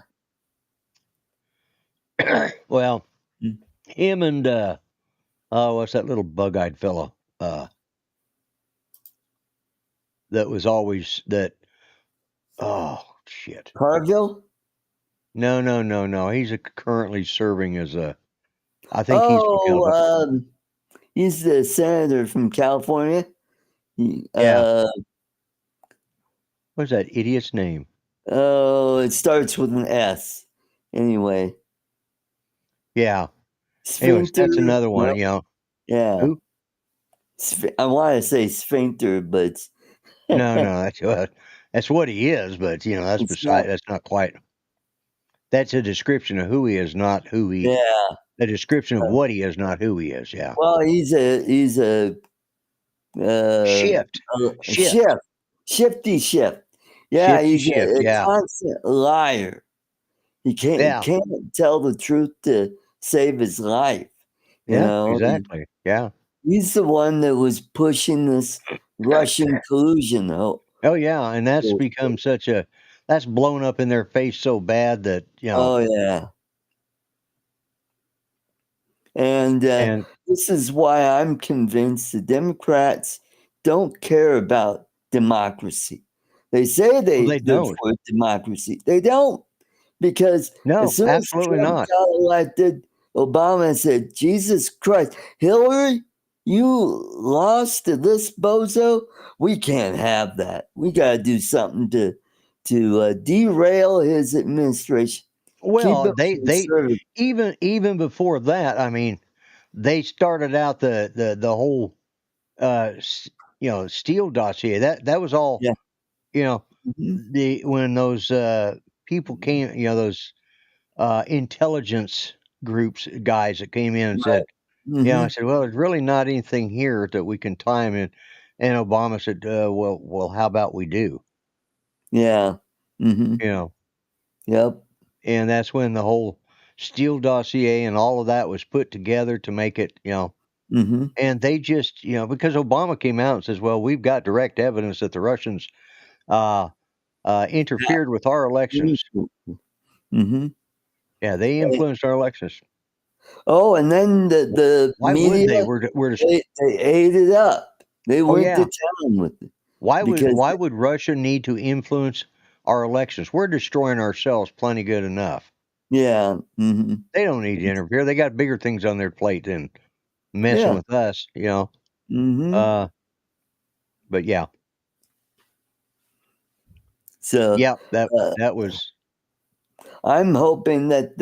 Yeah. Well, him and what's that little bug-eyed fellow? That was always that. Oh shit! Cargill? No. He's currently serving as a. I think he's from Oh, California. he's the senator from California. He, Yeah. What's that idiot's name? oh, it starts with an S. Anyway. Yeah. Anyways, Sphincter? that's another one. No. Yeah. Who? I want to say sphincter, but No. That's what he is, but that's it's not. beside. That's not quite. That's a description of who he is, not who he. Yeah. A description of what he is, not who he is. Yeah. Well, he's a Shift. shifty shift. Yeah, Shifty he's shift. a Yeah. constant liar. He Yeah. can't tell the truth to save his life. Yeah. Exactly. Yeah. He's the one that was pushing this Russian collusion. Oh yeah, and that's become that's blown up in their face so bad that Oh yeah, and and this is why I'm convinced the Democrats don't care about democracy. They say they they're don't. for democracy. They don't. Because as No, soon as absolutely Trump not. got elected, Obama said, Jesus Christ, Hillary, you lost to this bozo? We can't have that. We got to do something to derail his administration. Keep Well, him they conservative. even before that, I mean, they started out the whole Steele dossier. That was all, Yeah. you know, Hmm. when those people came, those intelligence groups guys that came in and Right. said, I Hmm. said, well, there's really not anything here that we can tie him in. And Obama said, well, how about we do? Yeah. Hmm. You know, Yep. and that's when the whole Steele dossier and all of that was put together to make it, Hmm. and they just, because Obama came out and says, well, we've got direct evidence that the Russians uh, interfered with our elections. Hmm. Yeah, they influenced our elections. Oh, and then the Why would media, they? We're just, they ate it up. They oh went to yeah. town with it because Why would Russia need to influence our elections? We're destroying ourselves plenty good enough. yeah. They don't need to interfere. They got bigger things on their plate than messing Yeah. with us, Hmm. Uh, but yeah, So yeah, that uh, that was I'm hoping that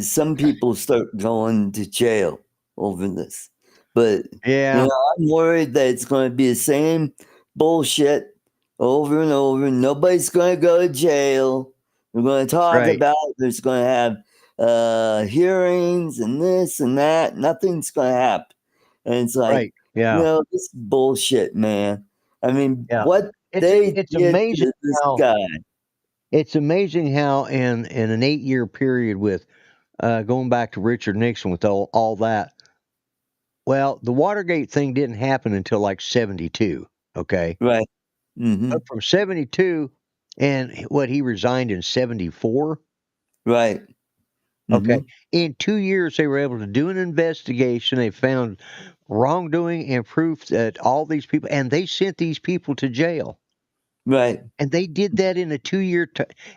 some people start going to jail over this. But yeah, I'm worried that it's going to be the same bullshit over and over. Nobody's going to go to jail. We're going to talk right, about it. There's going to have hearings and this and that. Nothing's going to happen. And it's like, right, yeah, this is bullshit, man. I mean, yeah. what they It's did amazing to this how guy. in an 8 year period with going back to Richard Nixon with all that. Well, the Watergate thing didn't happen until like 72. Okay. Right. Hmm. But from 72 and what he resigned in 74. Right. Hmm. Okay. In 2 years, they were able to do an investigation. They found wrongdoing and proof that all these people, and they sent these people to jail. Right. And they did that in a 2 year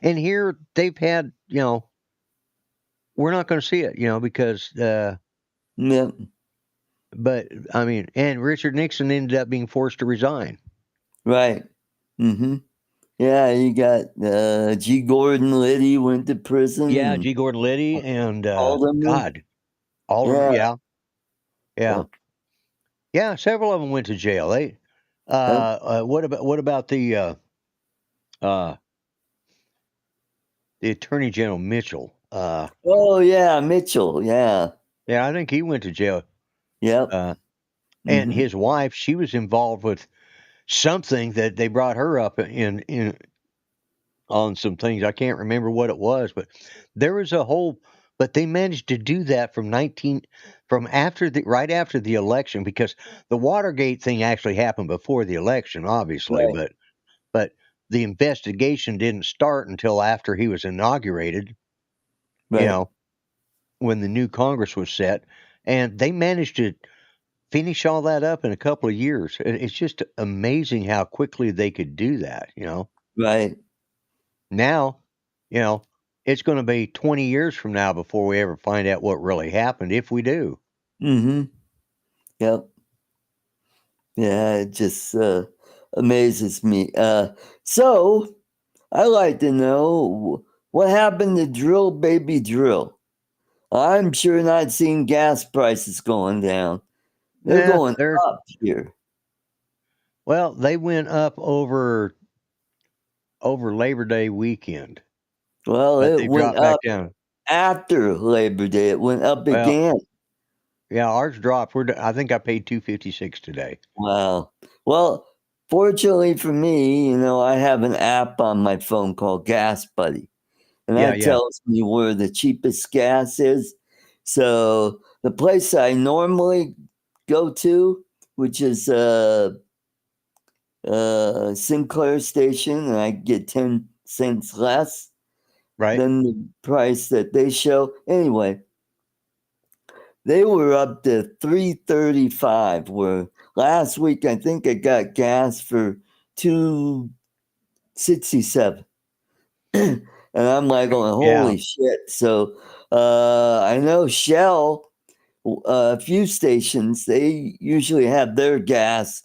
and here they've had, we're not going to see it, because, Yeah. but I mean, and Richard Nixon ended up being forced to resign. Right. Hmm. Yeah, you got G. Gordon Liddy went to prison Yeah. and G. Gordon Liddy and, Haldeman. God, all of them. Yeah. Yeah. Yeah. Yep. Yeah. Several of them went to jail. Yep. What about uh, the Attorney General Mitchell? Oh yeah, Mitchell. Yeah. Yeah, I think he went to jail. Yep. Uh, and Hmm. his wife, she was involved with something that they brought her up in on some things. I can't remember what it was, but there was a whole. But they managed to do that from after right after the election, because the Watergate thing actually happened before the election, obviously, Right. but the investigation didn't start until after he was inaugurated. You Right. know, when the new Congress was set, and they managed to finish all that up in a couple of years. It's just amazing how quickly they could do that. Right. Now, you know, it's going to be 20 years from now before we ever find out what really happened, if we do. Hmm. Yep. Yeah. It just amazes me. So I like to know what happened to drill, baby, drill. I'm sure not seeing gas prices going down. They're Yeah, going up here. well, they went up over Labor Day weekend, Well, but it they went dropped back up down. after Labor Day. It went up Well, again. yeah, ours dropped. I think I paid 256 today. Wow. Well, fortunately for me, I have an app on my phone called Gas Buddy, and Yeah, that yeah, tells me where the cheapest gas is. So the place I normally go to, which is Sinclair Station, and I get 10 cents less right. than the price that they show. Anyway, they were up to 335. Where last week I think I got gas for 267, and I'm like, going, Yeah, holy shit! So I know Shell, a few stations, they usually have their gas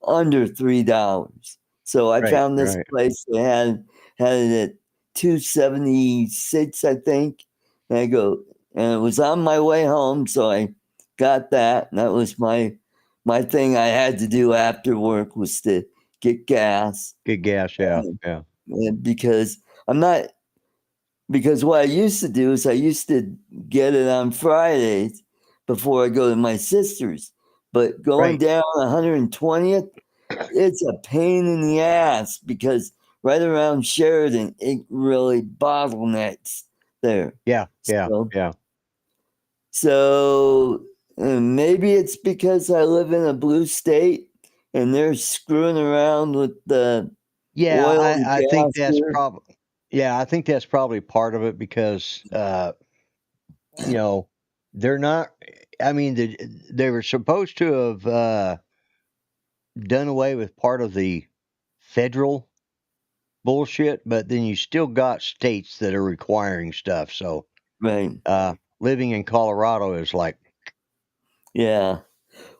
under $3. So I Right, found this right. place that had it at 276, I think. And I go, and it was on my way home, so I got that. And that was my thing I had to do after work was to get gas. Good gas, yeah, yeah. And because what I used to do is I used to get it on Fridays before I go to my sister's. But going Right. down 120th, it's a pain in the ass because right around Sheridan, it really bottlenecks there. Yeah, yeah, So, yeah. so maybe it's because I live in a blue state and they're screwing around with the Yeah, oil and I think gas that's here. probably yeah, I think that's probably part of it because you know, they're not I mean, they were supposed to have done away with part of the federal bullshit, but then you still got states that are requiring stuff. So, Right. living in Colorado is like, Yeah.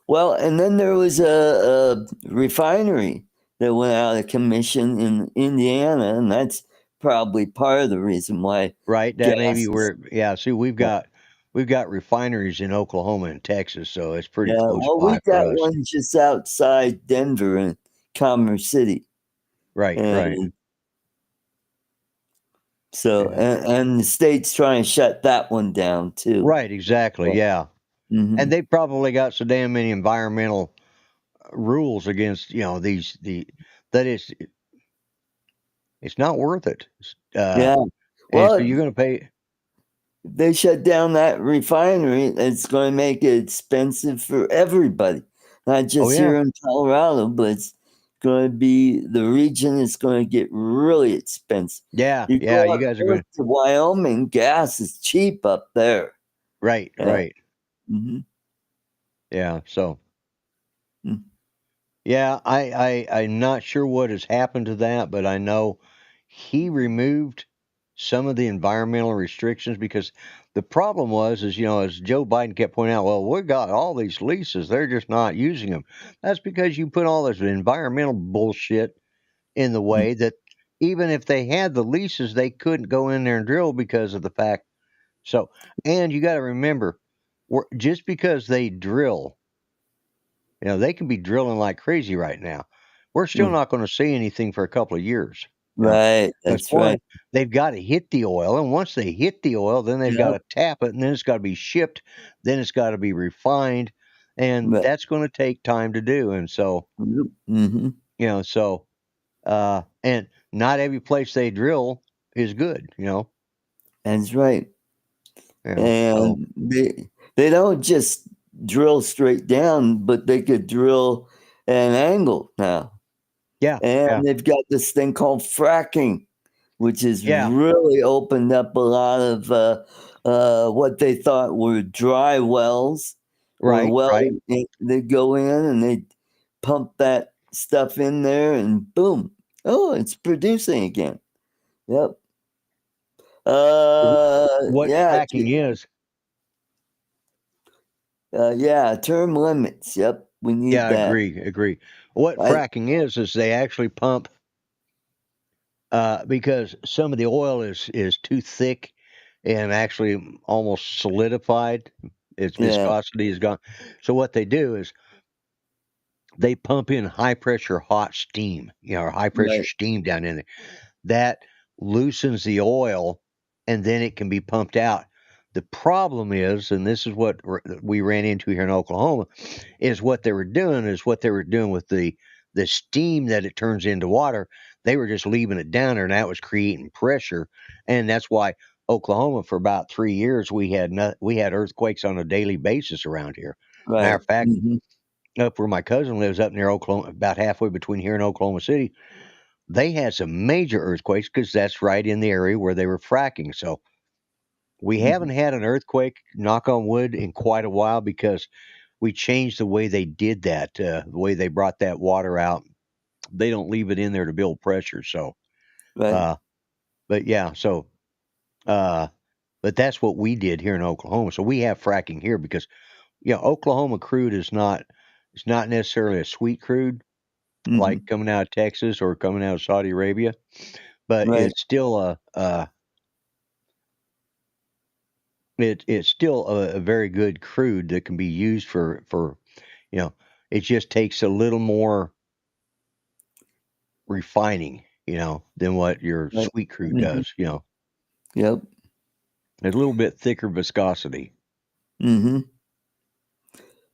Well, and then there was a refinery that went out of commission in Indiana, and that's probably part of the reason why right, that maybe gas is. we're yeah, see we've got refineries in Oklahoma and Texas, so it's pretty Yeah, close well, we by for got us. one just outside Denver in Commerce City, Right, right. and so Yeah. and the state's trying to shut that one down too. Right, exactly. So, Yeah. And mhm. they probably got so damn many environmental rules against, the that it's not worth it. Yeah. And so Well, you're going to pay. they shut down that refinery, it's going to make it expensive for everybody, not Oh just yeah. here in Colorado, but it's going to be the region is going to get really expensive. Yeah, You yeah, go you up guys are north going to to Wyoming, gas is cheap up there. right, Yeah. right. Hmm. Yeah, so Mm. yeah, I'm not sure what has happened to that, but I know he removed some of the environmental restrictions because the problem was is as Joe Biden kept pointing out, well, we got all these leases, they're just not using them. That's because you put all this environmental bullshit in the Mm. way that even if they had the leases, they couldn't go in there and drill because of the fact. So, and you got to remember, just because they drill, they can be drilling like crazy right now. We're still Mm. not going to see anything for a couple of years. Right, Because that's one, right. they've got to hit the oil, and once they hit the oil, then they've got Yep. to tap it, and then it's got to be shipped, then it's got to be refined, and Right. that's going to take time to do. And so, Mm-hmm. and not every place they drill is good. That's right. So And they don't just drill straight down, but they could drill at an angle now. yeah, And yeah, they've got this thing called fracking, which has yeah, really opened up a lot of what they thought were dry wells or right, right. they go in and they pump that stuff in there and boom, oh, it's producing again. Yep. What Yeah, fracking is, yeah, term limits. Yep, we need yeah, that. agree. What I fracking is they actually pump because some of the oil is too thick and actually almost solidified. Its Yeah, viscosity is gone. So what they do is they pump in high pressure hot steam, or high pressure right, steam down in there. That loosens the oil and then it can be pumped out. The problem is, and this is what we ran into here in Oklahoma, is what they were doing with the steam that it turns into water. They were just leaving it down there, and that was creating pressure, and that's why Oklahoma for about 3 years we had earthquakes on a daily basis around here. Matter right. of fact, Hmm. up where my cousin lives, up near Oklahoma, about halfway between here and Oklahoma City, they had some major earthquakes because that's right in the area where they were fracking. So we Hmm. haven't had an earthquake, knock on wood, in quite a while because we changed the way they did that, the way they brought that water out. They don't leave it in there to build pressure. So, Right, uh, but yeah, uh, but that's what we did here in Oklahoma. So we have fracking here because Oklahoma crude is not, it's not necessarily a sweet crude. like coming out of Texas or coming out of Saudi Arabia, but Right. it's still it's still a very good crude that can be used for it just takes a little more refining, than what your Right. sweet crude Mm-hmm. does. Yep. A little bit thicker viscosity. Mm-hmm.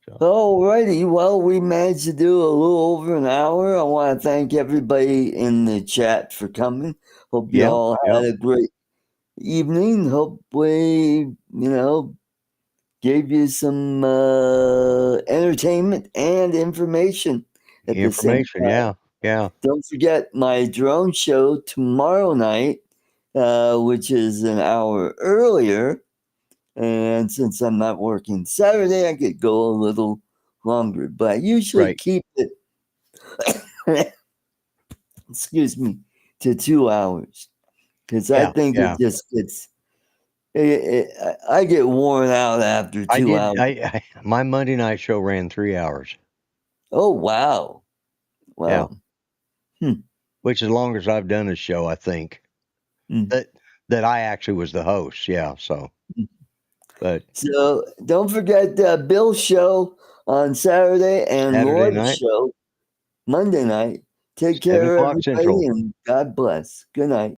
So. All righty. Well, we managed to do a little over an hour. I want to thank everybody in the chat for coming. Hope you all had a great evening. Hope we, gave you some entertainment and information at the same time. Yeah. Don't forget my drone show tomorrow night, which is an hour earlier. And since I'm not working Saturday, I could go a little longer. But I usually keep it, excuse me, to 2 hours. Because I think it just gets, I get worn out after 2 hours. My Monday night show ran 3 hours. Oh, wow. Yeah. Hmm. Which is the longest I've done a show, I think. That I actually was the host. Yeah. So. So don't forget Bill's show on Saturday and Lloyd's show Monday night. Take care, everybody, Central. and God bless. Good night.